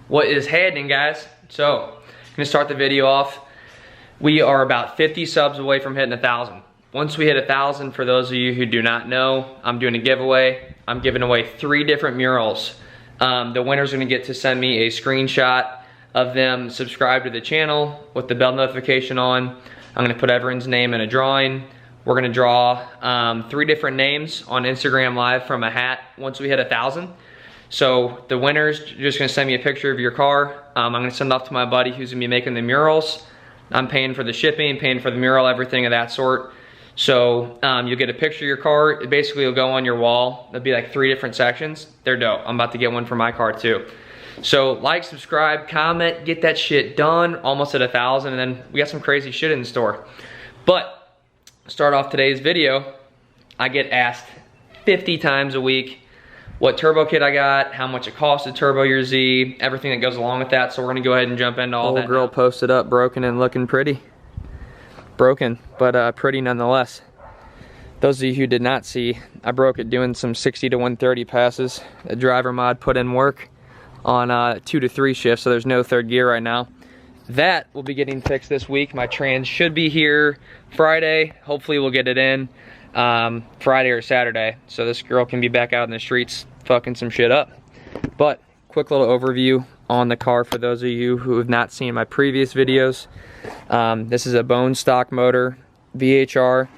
What is happening, guys? So, I'm gonna start the video off. We are about 50 subs away from hitting 1,000. Once we hit 1,000, for those of you who do not know, I'm doing a giveaway. I'm giving away 3 different murals. The winner's gonna get to send me a screenshot of them subscribed to the channel with the bell notification on. I'm gonna put everyone's name in a drawing. We're gonna draw 3 different names on Instagram Live from a hat once we hit 1,000. So the winner's just gonna send me a picture of your car. I'm gonna send it off to my buddy who's gonna be making the murals. I'm paying for the shipping, paying for the mural, everything of that sort. So you'll get a picture of your car. It basically will go on your wall. There'll be like 3 different sections. They're dope. I'm about to get one for my car too. So like, subscribe, comment, get that shit done. Almost at 1,000, and then we got some crazy shit in store. But start off today's video, I get asked 50 times a week what turbo kit I got, how much it costs to turbo your Z, everything that goes along with that. So we're gonna go ahead and jump into all that. Old girl posted up, broken and looking pretty. Broken, but pretty nonetheless. Those of you who did not see, I broke it doing some 60 to 130 passes. The driver mod put in work on 2 to 3 shifts, so there's no 3rd gear right now. That will be getting fixed this week. My trans should be here Friday. Hopefully we'll get it in Friday or Saturday, so this girl can be back out in the streets fucking some shit up. But quick little overview on the car for those of you who have not seen my previous videos. This is a bone stock motor VHR.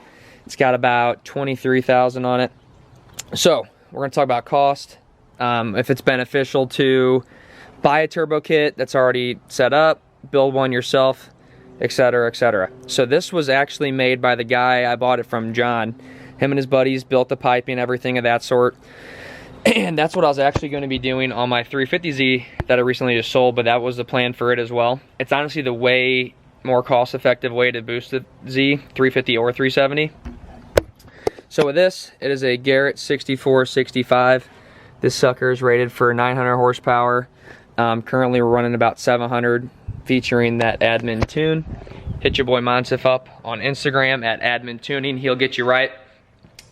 It's got about 23,000 on it. So we're gonna talk about cost, if it's beneficial to buy a turbo kit that's already set up, build one yourself, etc., etc. So this was actually made by the guy I bought it from, John. Him and his buddies built the piping, everything of that sort. And that's what I was actually going to be doing on my 350Z that I recently just sold, but that was the plan for it as well. It's honestly the way more cost-effective way to boost the Z, 350 or 370. So with this, it is a Garrett 6465. This sucker is rated for 900 horsepower. Currently we're running about 700, featuring that admin tune. Hit your boy Monsif up on Instagram at admin tuning. He'll get you right.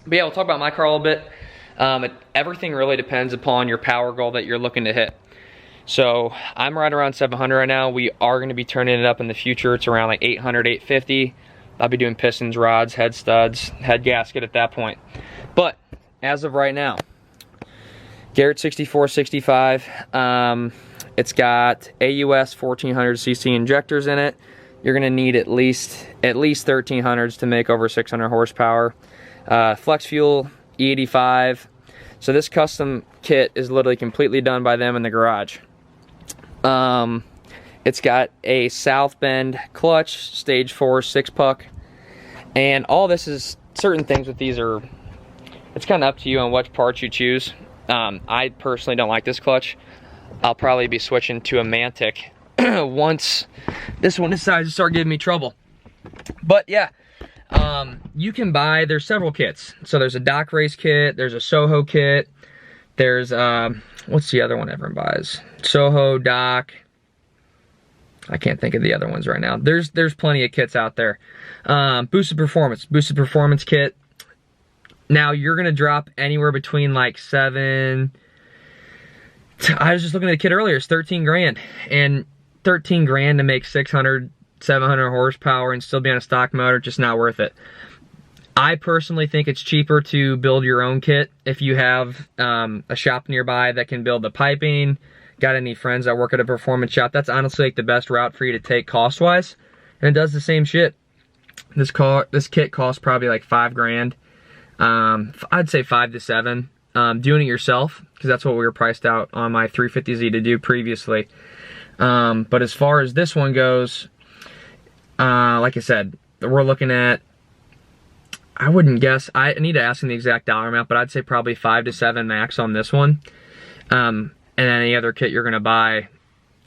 But yeah, we'll talk about my car a little bit. Everything really depends upon your power goal that you're looking to hit. So I'm right around 700 right now. We are going to be turning it up in the future. It's around like 800, 850. I'll be doing pistons, rods, head studs, head gasket at that point. But as of right now, Garrett 6465. It's got AUS 1400cc injectors in it. You're going to need at least 1300s to make over 600 horsepower. Flex fuel E85. So this custom kit is literally completely done by them in the garage. It's got a South Bend clutch, stage 4 6-puck, and all this is, certain things with these are, it's kind of up to you on what parts you choose. I personally don't like this clutch. I'll probably be switching to a Mantic once this one decides to start giving me trouble. But yeah, you can buy, there's several kits. So there's a Doc Race kit, there's a Soho kit, there's what's the other one everyone buys? Soho, Doc, I can't think of the other ones right now. There's plenty of kits out there. Boosted Performance kit. Now you're gonna drop anywhere between like I was just looking at the kit earlier, it's 13 grand. And 13 grand to make 600, 700 horsepower and still be on a stock motor, just not worth it. I personally think it's cheaper to build your own kit if you have a shop nearby that can build the piping, got any friends that work at a performance shop. That's honestly like the best route for you to take cost-wise. And it does the same shit. This kit costs probably like 5 grand. I'd say 5 to 7. Doing it yourself, because that's what we were priced out on my 350Z to do previously. But as far as this one goes, like I said, we're looking at, I wouldn't guess, I need to ask him the exact dollar amount, but I'd say probably 5 to 7 max on this one. And any other kit you're gonna buy,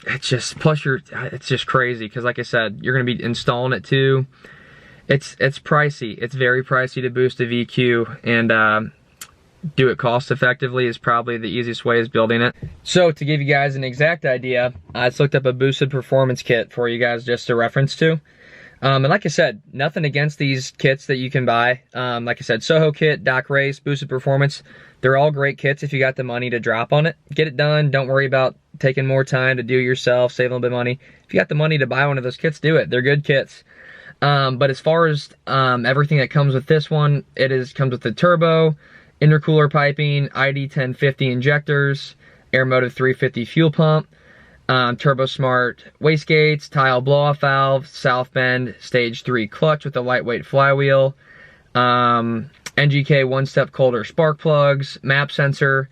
it's just, plus it's just crazy, because like I said, you're gonna be installing it too. It's pricey. It's very pricey to boost a VQ, and do it cost effectively is probably the easiest way is building it. So to give you guys an exact idea, I just looked up a Boosted Performance kit for you guys just to reference to. And like I said, nothing against these kits that you can buy. Like I said, Soho kit, Doc Race, Boosted Performance, they're all great kits if you got the money to drop on it. Get it done. Don't worry about taking more time to do it yourself, save a little bit of money. If you got the money to buy one of those kits, do it. They're good kits. But as far as everything that comes with this one, comes with the turbo, intercooler piping, ID 1050 injectors, Aeromotive 350 fuel pump, Turbo Smart wastegates, tile blow-off valve, South Bend Stage 3 clutch with a lightweight flywheel, NGK one-step colder spark plugs, map sensor,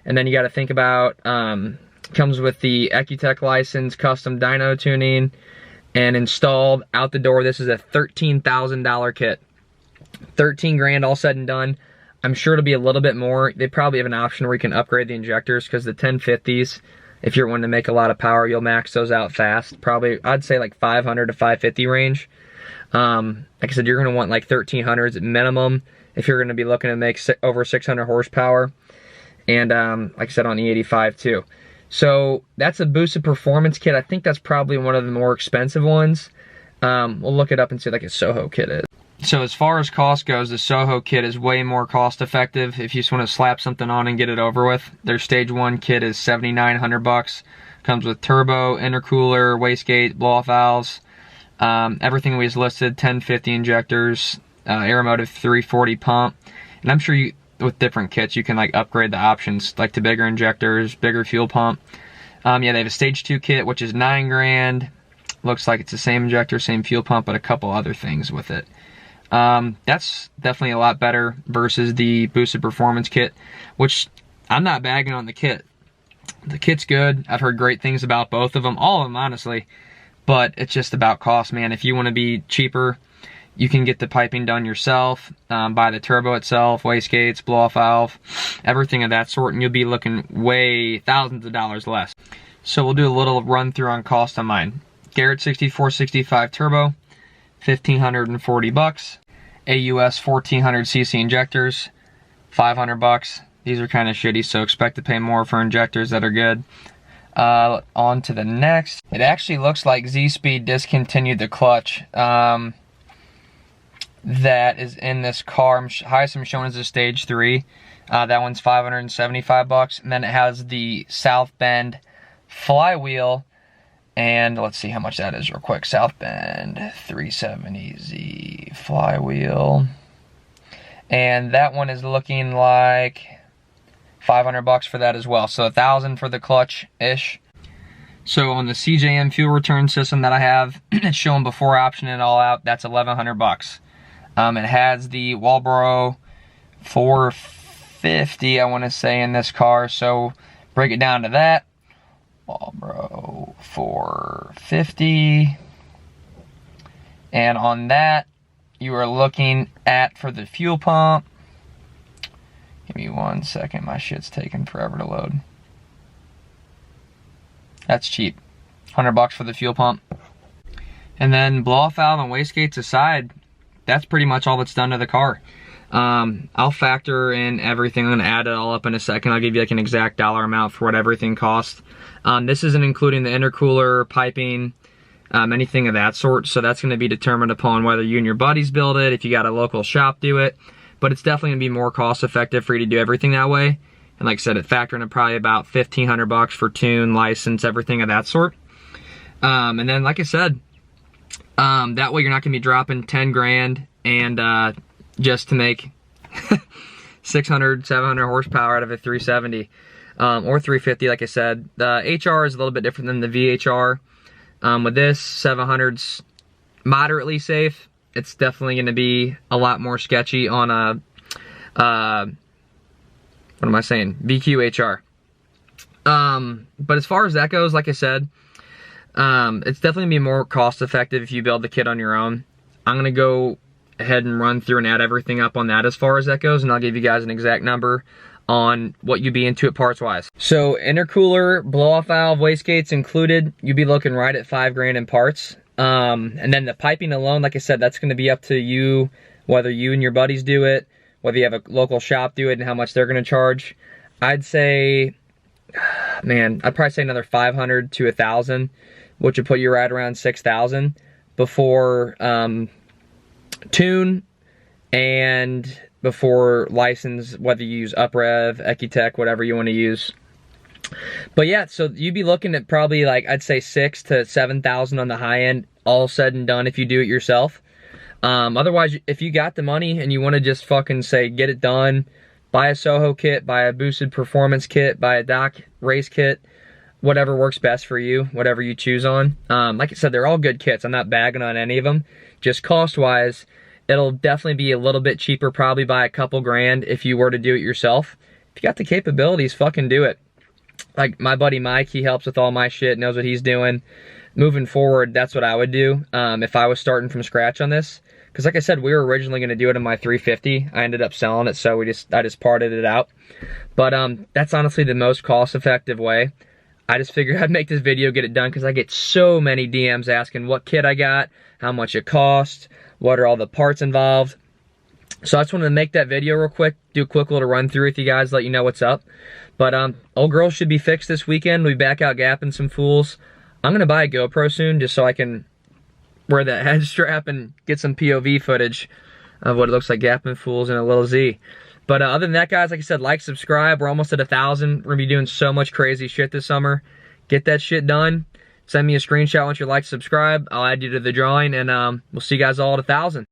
and then you got to think about, comes with the Ecutech license, custom dyno tuning, and installed out the door. This is a $13,000 kit. 13 grand all said and done. I'm sure it'll be a little bit more. They probably have an option where you can upgrade the injectors, because the 1050s, if you're wanting to make a lot of power, you'll max those out fast. Probably, I'd say like 500 to 550 range. Like I said, you're going to want like 1300s at minimum if you're going to be looking to make over 600 horsepower. And like I said, on E85 too. So that's a Boosted Performance kit. I think that's probably one of the more expensive ones. We'll look it up and see like a Soho kit is. So as far as cost goes, the Soho kit is way more cost effective if you just want to slap something on and get it over with. Their Stage 1 kit is $7,900. Comes with turbo, intercooler, wastegate, blow-off valves, everything we just listed, 1050 injectors, Aeromotive 340 pump. And I'm sure with different kits, you can like upgrade the options like to bigger injectors, bigger fuel pump. Yeah, they have a Stage 2 kit, which is 9 grand. Looks like it's the same injector, same fuel pump, but a couple other things with it. That's definitely a lot better versus the Boosted Performance kit, which I'm not bagging on the kit. The kit's good. I've heard great things about both of them, all of them honestly, but it's just about cost, man. If you want to be cheaper, you can get the piping done yourself, buy the turbo itself, wastegates, blow-off valve, everything of that sort, and you'll be looking way thousands of dollars less. So we'll do a little run through on cost on mine. Garrett 6465 turbo, $1,540. AUS 1400cc injectors, $500. These are kind of shitty, so expect to pay more for injectors that are good. On to the next. It actually looks like Z-Speed discontinued the clutch that is in this car. Highest I'm showing is a Stage 3. That one's $575. And then it has the South Bend flywheel. And let's see how much that is real quick. South Bend 370Z flywheel. And that one is looking like $500 for that as well. So $1,000 for the clutch-ish. So on the CJM fuel return system that I have, it's showing before optioning it all out, that's $1,100. It has the Walbro 450, I want to say, in this car. So break it down to that. Walbro 450, and on that you are looking at, for the fuel pump, give me 1 second, my shit's taking forever to load. That's cheap, $100 for the fuel pump. And then blow-off valve and wastegates aside, that's pretty much all that's done to the car. I'll factor in everything. I'm going to add it all up in a second. I'll give you like an exact dollar amount for what everything costs. This isn't including the intercooler, piping, anything of that sort. So that's going to be determined upon whether you and your buddies build it, if you got a local shop do it. But it's definitely going to be more cost effective for you to do everything that way. And like I said, it factoring in probably about $1,500 for tune, license, everything of that sort. And then like I said, that way you're not going to be dropping 10 grand and just to make 600, 700 horsepower out of a 370 or 350, like I said. The HR is a little bit different than the VHR. With this, 700's moderately safe. It's definitely going to be a lot more sketchy on a, what am I saying? VQHR. But as far as that goes, like I said, it's definitely going to be more cost effective if you build the kit on your own. I'm going to go ahead and run through and add everything up on that as far as that goes, and I'll give you guys an exact number on what you'd be into it parts wise. So intercooler, blow-off valve, wastegates included, you'd be looking right at 5 grand in parts. And then the piping alone, like I said, that's going to be up to you, whether you and your buddies do it, whether you have a local shop do it, and how much they're going to charge. I'd say, man, I'd probably say another 500 to 1,000, which would put you right around 6,000. before tune, and before license, whether you use UpRev, Ecutech, whatever you want to use. But yeah, so you'd be looking at probably like, I'd say 6,000 to 7,000 on the high end, all said and done if you do it yourself. Otherwise, if you got the money and you want to just fucking say, get it done, buy a Soho kit, buy a boosted performance kit, buy a Doc race kit, whatever works best for you, whatever you choose on. Like I said, they're all good kits. I'm not bagging on any of them. Just cost-wise, it'll definitely be a little bit cheaper, probably by a couple grand if you were to do it yourself. If you got the capabilities, fucking do it. Like my buddy Mike, he helps with all my shit, knows what he's doing. Moving forward, that's what I would do if I was starting from scratch on this. Because like I said, we were originally going to do it in my 350. I ended up selling it, so I just parted it out. But that's honestly the most cost-effective way. I just figured I'd make this video, get it done, because I get so many DMs asking what kit I got, how much it cost, what are all the parts involved. So I just wanted to make that video real quick, do a quick little run through with you guys, let you know what's up. But old girl should be fixed this weekend. We'll be back out gapping some fools. I'm going to buy a GoPro soon just so I can wear that head strap and get some POV footage of what it looks like gapping fools in a little Z. But other than that, guys, like I said, like, subscribe. We're almost at 1,000. We're going to be doing so much crazy shit this summer. Get that shit done. Send me a screenshot once you like, subscribe. I'll add you to the drawing, and we'll see you guys all at 1,000.